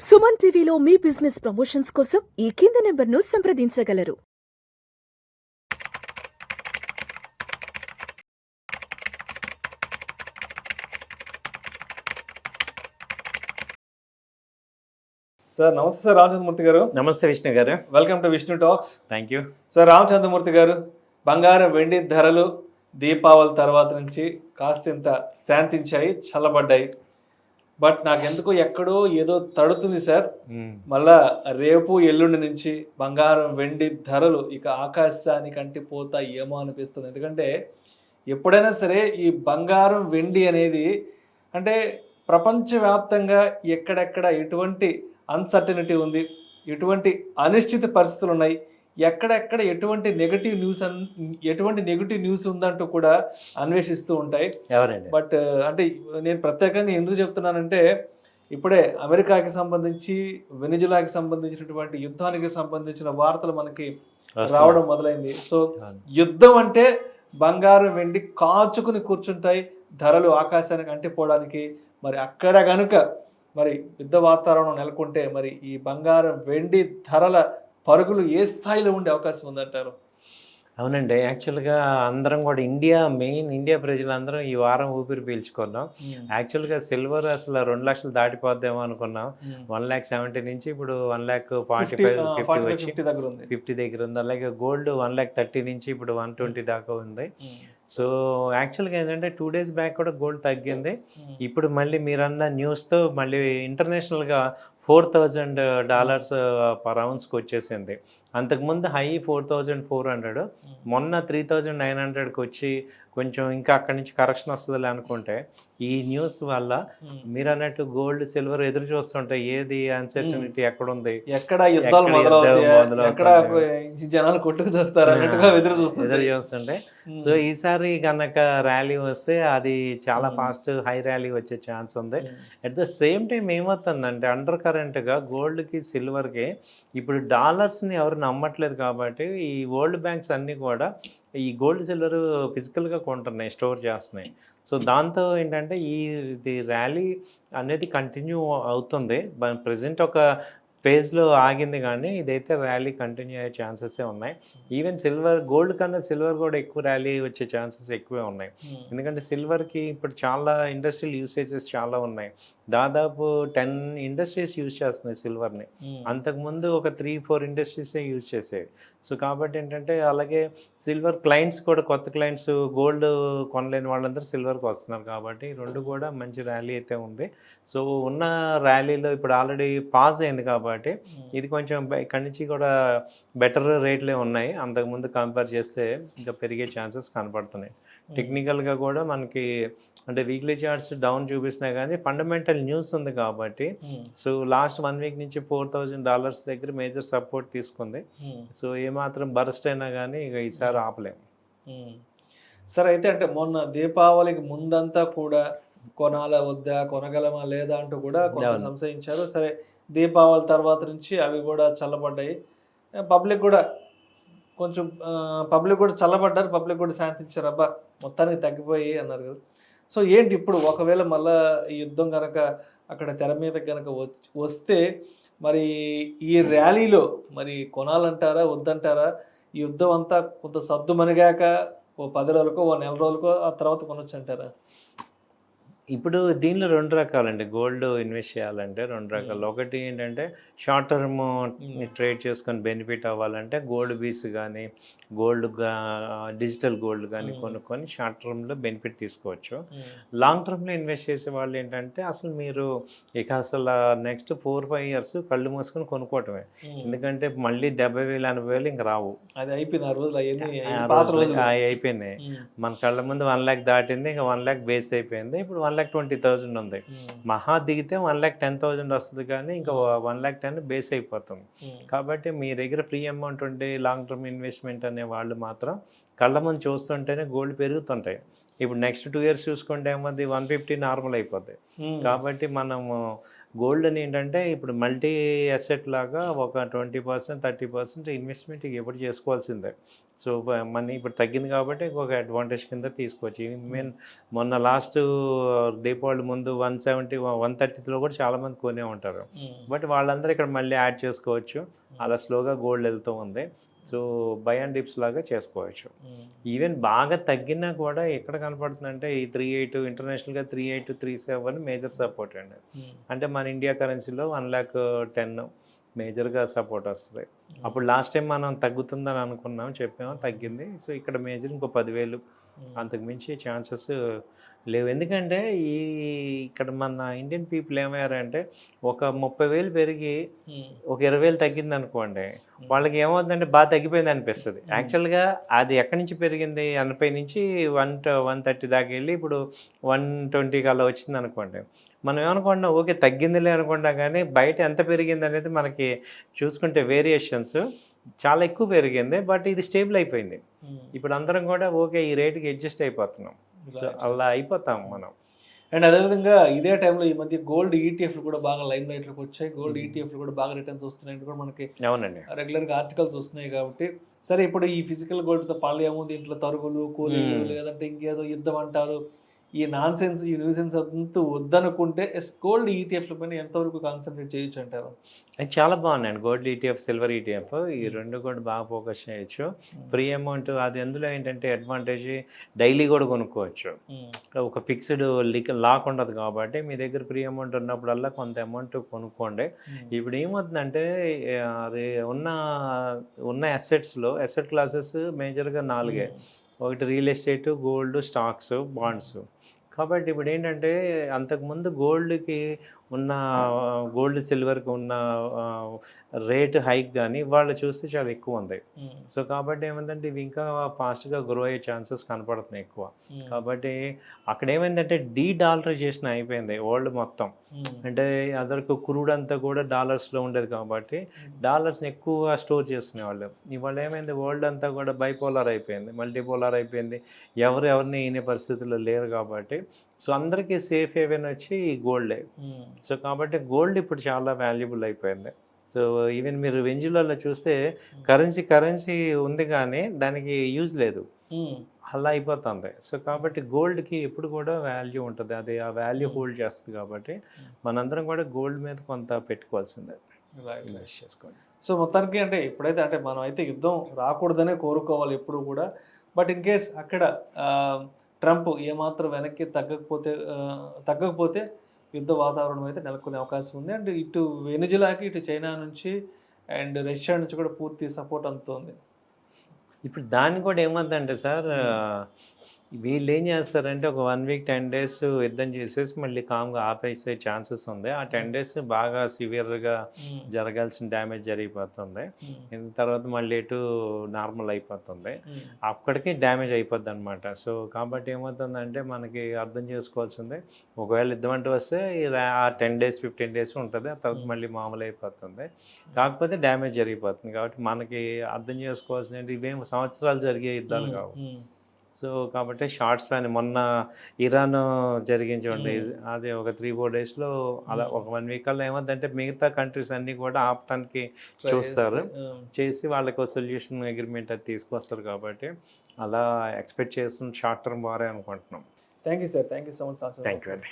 సుమన్ టీవీలో మీ business promotions కోసం ఈ కింది నెంబర్ను సంప్రదించగలరు. సార్ నమస్తే సార్ రామచంద్రమూర్తి గారు. నమస్తే విష్ణు గారు. Welcome to Vishnu talks. Thank you sir Ramachandramurthy గారు, బంగారం వెండి ధరలు దీపావళి తర్వాత నుంచి కాస్తింత శాంతించాయి, చల్లబడ్డాయి. బట్ నాకెందుకో ఎక్కడో ఏదో తడుతుంది సార్. మళ్ళా రేపు ఎల్లుండి నుంచి బంగారం వెండి ధరలు ఇక ఆకాశానికి అంటిపోతాయి ఏమో అనిపిస్తుంది. ఎందుకంటే ఎప్పుడైనా సరే ఈ బంగారం వెండి అనేది అంటే ప్రపంచవ్యాప్తంగా ఎక్కడెక్కడ ఎటువంటి అన్సర్టనిటీ ఉంది, ఎటువంటి అనిశ్చిత పరిస్థితులు ఉన్నాయి, ఎక్కడెక్కడ ఎటువంటి నెగిటివ్ న్యూస్ ఉందంటూ కూడా అన్వేషిస్తూ ఉంటాయి. బట్ అంటే నేను ప్రత్యేకంగా ఎందుకు చెప్తున్నానంటే ఇప్పుడే అమెరికాకి సంబంధించి వెనిజులాకి సంబంధించినటువంటి యుద్ధానికి సంబంధించిన వార్తలు మనకి రావడం మొదలైంది. సో యుద్ధం అంటే బంగారం వెండి కాచుకుని కూర్చుంటాయి, ధరలు ఆకాశానికి అంటిపోవడానికి. మరి అక్కడ కనుక మరి యుద్ధ వాతావరణం నెలకొంటే మరి ఈ బంగారం వెండి ధరల పరుగులు ఏ స్థాయిలో ఉండే అవకాశం ఉందంటారు? అవునండి, యాక్చువల్గా అందరం కూడా ఇండియా ప్రజలందరం ఈ వారం ఊపిరి పీల్చుకున్నాం. యాక్చువల్గా సిల్వర్ అసలు 2 లక్షలు దాటిపోద్దేమో అనుకున్నాం. 1,70,000 నుంచి ఇప్పుడు 1,45,50 వచ్చి 50 దగ్గర ఉంది. అలాగే గోల్డ్ 1,30,000 నుంచి ఇప్పుడు 120 దాకా ఉంది. సో యాక్చువల్గా ఏంటంటే 2 డేస్ బ్యాక్ కూడా గోల్డ్ తగ్గింది. ఇప్పుడు మళ్ళీ మీరన్న న్యూస్తో మళ్ళీ ఇంటర్నేషనల్గా $4,000 పర్ ఔన్స్కి వచ్చేసింది. అంతకుముందు హై 4,400, మొన్న 3,900కి వచ్చి కొంచెం ఇంకా అక్కడి నుంచి కరెక్షన్ వస్తుందిలే అనుకుంటే ఈ న్యూస్ వల్ల మీరు అన్నట్టు గోల్డ్ సిల్వర్ ఎదురు చూస్తుంటే ఏది అన్సర్టనిటీ ఎక్కడుంది, ఎక్కడ యుద్ధాలు జనాలు కొట్టుకు ఎదురు చూస్తుంటే. సో ఈసారి కనుక ర్యాలీ వస్తే అది చాలా ఫాస్ట్ హై ర్యాలీ వచ్చే ఛాన్స్ ఉంది. అట్ ద సేమ్ టైం ఏమవుతుందంటే అండర్ కరెంట్గా గోల్డ్కి సిల్వర్కి ఇప్పుడు డాలర్స్ని ఎవరు నమ్మట్లేదు కాబట్టి ఈ వరల్డ్ బ్యాంక్స్ అన్నీ కూడా ఈ గోల్డ్ సిల్వర్ ఫిజికల్గా కొంటున్నాయి, స్టోర్ చేస్తున్నాయి. సో దాంతో ఏంటంటే ఇది ర్యాలీ అనేది కంటిన్యూ అవుతుంది. ప్రజెంట్ ఒక ఫేజ్లో ఆగింది, కానీ ఇదైతే ర్యాలీ కంటిన్యూ అయ్యే ఛాన్సెసే ఉన్నాయి. ఈవెన్ గోల్డ్ కన్నా సిల్వర్ కూడా ఎక్కువ ర్యాలీ వచ్చే ఛాన్సెస్ ఎక్కువే ఉన్నాయి. ఎందుకంటే సిల్వర్కి ఇప్పుడు చాలా ఇండస్ట్రియల్ యూసేజెస్ చాలా ఉన్నాయి. దాదాపు 10 ఇండస్ట్రీస్ యూజ్ చేస్తున్నాయి సిల్వర్ని. అంతకుముందు ఒక 3-4 ఇండస్ట్రీసే యూజ్ చేసేవి. సో కాబట్టి ఏంటంటే అలాగే సిల్వర్ క్లయింట్స్ కూడా, కొత్త క్లయింట్స్ గోల్డ్ కొనలేని వాళ్ళందరూ సిల్వర్కి వస్తున్నారు. కాబట్టి రెండు కూడా మంచి ర్యాలీ అయితే ఉంది. సో ఉన్న ర్యాలీలో ఇప్పుడు ఆల్రెడీ పాజ్ అయింది కాబట్టి ఇది కొంచెం ఇక్కడి నుంచి కూడా బెటర్ రేట్లే ఉన్నాయి. అంతకుముందు కంపేర్ చేస్తే ఇంకా పెరిగే ఛాన్సెస్ కనపడుతున్నాయి. టెక్నికల్గా కూడా మనకి అంటే వీక్లీ చార్ట్స్ డౌన్ చూపిస్తున్నాయి, కానీ ఫండమెంటల్ న్యూస్ ఉంది కాబట్టి సో లాస్ట్ 1 వీక్ నుంచి $4,000 దగ్గర మేజర్ సపోర్ట్ తీసుకుంది. సో ఏమాత్రం బరస్ట్ అయినా కానీ ఇక ఈసారి ఆపలేము. సరే, అయితే అంటే మొన్న దీపావళికి ముందంతా కూడా కొనాలా వద్దా, కొనగలమా లేదా అంటూ కూడా కొంత సంశయించారు. సరే, దీపావళి తర్వాత నుంచి అవి కూడా చల్లబడ్డాయి. పబ్లిక్ కూడా చల్లబడ్డారు, పబ్లిక్ కూడా శాంతించారు. అబ్బా మొత్తానికి తగ్గిపోయి అన్నారు కదా. సో ఏంటి ఇప్పుడు ఒకవేళ మళ్ళా ఈ యుద్ధం కనుక అక్కడ తెర మీద కనుక వస్తే మరి ఈ ర్యాలీలో మరి కొనాలంటారా వద్దంటారా? ఈ యుద్ధం అంతా కొంత సద్దు మనిగాక ఓ 10 రోజులకో ఓ నెల రోజులకో ఆ తర్వాత కొనొచ్చు అంటారా? ఇప్పుడు దీనిలో 2 రకాలండి. గోల్డ్ ఇన్వెస్ట్ చేయాలంటే 2 రకాలు. ఒకటి ఏంటంటే షార్ట్ టర్మ్ ట్రేడ్ చేసుకొని బెనిఫిట్ అవ్వాలంటే గోల్డ్ బీస్ కానీ డిజిటల్ గోల్డ్ కానీ కొనుక్కొని షార్ట్ టర్మ్లో బెనిఫిట్ తీసుకోవచ్చు. లాంగ్ టర్మ్లో ఇన్వెస్ట్ చేసే వాళ్ళు ఏంటంటే అసలు మీరు అసలు నెక్స్ట్ 4-5 ఇయర్స్ కళ్ళు మూసుకొని కొనుక్కోవటమే. ఎందుకంటే మళ్ళీ 70,000 80,000 ఇంక రావు. అది అయిపోయింది, అయిపోయినాయి. మన కళ్ళ ముందు 1 lakh దాటింది, ఇంకా 1 lakh బేస్ అయిపోయింది. ఇప్పుడు 1,20,000 ఉంది. మహా దిగితే 1,10,000 వస్తుంది, కానీ ఇంకా 1,10,000 బేస్ అయిపోతుంది. కాబట్టి మీ దగ్గర ఫ్రీ అమౌంట్ ఉంటే లాంగ్ టర్మ్ ఇన్వెస్ట్మెంట్ అనే వాళ్ళు మాత్రం కళ్ళ ముందు చూస్తుంటేనే గోల్డ్ పెరుగుతుంటాయి. ఇప్పుడు నెక్స్ట్ 2 ఇయర్స్ చూసుకుంటే ఏమది 150 నార్మల్ అయిపోద్ది. కాబట్టి మనము గోల్డ్ అని ఏంటంటే ఇప్పుడు మల్టీ అసెట్ లాగా ఒక 20% 30% ఇన్వెస్ట్మెంట్ ఎప్పుడు చేసుకోవాల్సిందే. సో మనీ ఇప్పుడు తగ్గింది కాబట్టి ఇంకొక అడ్వాంటేజ్ కింద తీసుకోవచ్చు. ఈవెన్ మొన్న లాస్ట్ దీపావళి ముందు 170 130లో కూడా చాలామంది కొనే ఉంటారు. బట్ వాళ్ళందరూ ఇక్కడ మళ్ళీ యాడ్ చేసుకోవచ్చు. అలా స్లోగా గోల్డ్ వెళ్తూ ఉంది. సో బై అండ్ డిప్స్ లాగా చేసుకోవచ్చు. ఈవెన్ బాగా తగ్గినా కూడా ఎక్కడ కనపడుతుందంటే ఈ 38 ఇంటర్నేషనల్గా 38 37 మేజర్ సపోర్ట్ అండి. అంటే మన ఇండియా కరెన్సీలో 1,10,000 మేజర్గా సపోర్ట్ వస్తుంది. అప్పుడు లాస్ట్ టైం మనం తగ్గుతుందని అనుకున్నాం, చెప్పాము, తగ్గింది. సో ఇక్కడ మేజర్ ఇంకో 10,000 అంతకు మించి ఛాన్సెస్ లేవు. ఎందుకంటే ఇక్కడ మన ఇండియన్ పీపుల్ ఏమయ్యారంటే ఒక 30,000 పెరిగి ఒక 20,000 తగ్గింది అనుకోండి, వాళ్ళకి ఏమవుతుందంటే బాగా తగ్గిపోయింది అనిపిస్తుంది. యాక్చువల్గా అది ఎక్కడి నుంచి పెరిగింది, 80 నుంచి 130 దాకా వెళ్ళి ఇప్పుడు 120కి అలా వచ్చింది అనుకోండి, మనం ఏమనుకుంటున్నాం ఓకే తగ్గిందిలే అనుకుంటాం, కానీ బయట ఎంత పెరిగింది అనేది మనకి చూసుకుంటే వేరియేషన్స్ చాలా ఎక్కువ పెరిగింది. బట్ ఇది స్టేబుల్ అయిపోయింది. ఇప్పుడు అందరం కూడా ఓకే ఈ రేటుకి అడ్జస్ట్ అయిపోతున్నాం. సో అలా అయిపోతాం మనం. అండ్ అదేవిధంగా ఇదే టైంలో ఈ మధ్య గోల్డ్ ఈటీఎఫ్లు కూడా బాగా లైమ్ లైట్లోకి వచ్చాయి. గోల్డ్ ఈటీఎఫ్లు కూడా బాగా రిటర్న్స్ వస్తున్నాయి కూడా మనకి అవునండి రెగ్యులర్గా ఆర్టికల్స్ వస్తున్నాయి. కాబట్టి సరే ఇప్పుడు ఈ ఫిజికల్ గోల్డ్తో పాలు ఏముంది, ఇంట్లో తరుగులు కూలీలు లేదంటే ఇంకేదో యుద్ధం అంటారు, ఈ నాన్ సెన్స్ ఈ న్యూసెన్స్ అంతా వద్దనుకుంటే గోల్డ్ ఈటీఎఫ్ల పైన ఎంతవరకు కాన్సన్ట్రేట్ చేయొచ్చు అంటారు? అది చాలా బాగున్నాయండి. గోల్డ్ ఈటీఎఫ్, సిల్వర్ ఈటీఎఫ్ ఈ రెండు కూడా బాగా ఫోకస్ చేయొచ్చు. ఫ్రీ అమౌంట్ అది అందులో ఏంటంటే అడ్వాంటేజ్ డైలీ కూడా కొనుక్కోవచ్చు. ఒక ఫిక్స్డ్ లాక్ ఉండదు కాబట్టి మీ దగ్గర ఫ్రీ అమౌంట్ ఉన్నప్పుడల్లా కొంత అమౌంట్ కొనుక్కోండి. ఇప్పుడు ఏమవుతుందంటే ఉన్న అసెట్స్లో అసెట్ క్లాసెస్ మేజర్గా 4. ఒకటి real estate, gold, stocks, bonds. కాబట్టి ఇప్పుడు ఏంటంటే అంతకుముందు గోల్డ్ సిల్వర్కి ఉన్న రేట్ హైక్ కానీ వాళ్ళు చూస్తే చాలా ఎక్కువ ఉంది. సో కాబట్టి ఏమైందంటే ఇవి ఇంకా ఫాస్ట్గా గ్రో అయ్యే ఛాన్సెస్ కనపడుతున్నాయి ఎక్కువ. కాబట్టి అక్కడ ఏమైందంటే డాలరైజేషన్ అయిపోయింది వరల్డ్ మొత్తం. అంటే అదరకు క్రూడ్ అంతా కూడా డాలర్స్లో ఉండేది కాబట్టి డాలర్స్ని ఎక్కువ స్టోర్ చేసుకునేవాళ్ళు. ఇవాళ ఏమైంది వరల్డ్ అంతా కూడా బైపోలార్ అయిపోయింది, మల్టీపోలార్ అయిపోయింది. ఎవరిని ఈనే పరిస్థితుల్లో లేరు కాబట్టి సో అందరికీ సేఫ్ హేవెన్ వచ్చి గోల్డే. సో కాబట్టి గోల్డ్ ఇప్పుడు చాలా వాల్యుబుల్ అయిపోయింది. సో ఈవెన్ మీరు వెంజులలో చూస్తే కరెన్సీ ఉంది కానీ దానికి యూజ్ లేదు, అలా అయిపోతుంది. సో కాబట్టి గోల్డ్కి ఎప్పుడు కూడా వాల్యూ ఉంటుంది, అది ఆ వాల్యూ హోల్డ్ చేస్తుంది. కాబట్టి మనందరం కూడా గోల్డ్ మీద కొంత పెట్టుకోవాల్సిందే, ఇన్వెస్ట్ చేసుకోండి. సో మొత్తానికి అంటే ఇప్పుడైతే అంటే మనం అయితే యుద్ధం రాకూడదనే కోరుకోవాలి ఎప్పుడు కూడా. బట్ ఇన్ కేస్ అక్కడ ట్రంప్ ఏమాత్రం వెనక్కి తగ్గకపోతే యుద్ధ వాతావరణం అయితే నెలకొనే అవకాశం ఉంది. అండ్ ఇటు వెనిజులాకి, ఇటు చైనా నుంచి అండ్ రష్యా నుంచి కూడా పూర్తి సపోర్ట్ అందుతుంది. ఇప్పుడు దాన్ని కూడా ఏమవుతుందంటే సార్, వీళ్ళు ఏం చేస్తారంటే ఒక 1 వీక్ 10 days యుద్ధం చేసేసి మళ్ళీ కామ్గా ఆపేసే ఛాన్సెస్ ఉంది. ఆ 10 days బాగా సివియర్గా జరగాల్సిన డ్యామేజ్ జరిగిపోతుంది. తర్వాత మళ్ళీ ఇటు నార్మల్ అయిపోతుంది, అక్కడికి డ్యామేజ్ అయిపోద్ది అనమాట. సో కాబట్టి ఏమవుతుందంటే మనకి అర్థం చేసుకోవాల్సిందే, ఒకవేళ యుద్ధం అంటూ వస్తే ఆ 10 days 15 days ఉంటుంది, ఆ తర్వాత మళ్ళీ మామూలు అయిపోతుంది. కాకపోతే డ్యామేజ్ జరిగిపోతుంది. కాబట్టి మనకి అర్థం చేసుకోవాల్సింది ఇవేం సంవత్సరాలు జరిగే యుద్ధాలు కావు. సో కాబట్టి షార్ట్ స్పాన్ మొన్న ఇరాన్ జరిగించండి, అది ఒక 3-4 daysలో అలా ఒక 1 week కల్లా ఏమవుతుందంటే మిగతా కంట్రీస్ అన్నీ కూడా ఆపటానికి చూస్తారు, చేసి వాళ్ళకి సొల్యూషన్ అగ్రిమెంట్ అది తీసుకొస్తారు. కాబట్టి అలా ఎక్స్పెక్ట్ చేస్తున్న షార్ట్ టర్మ్ వారే అనుకుంటున్నాం. Thank you sir, thank you so much. Thank you అండి.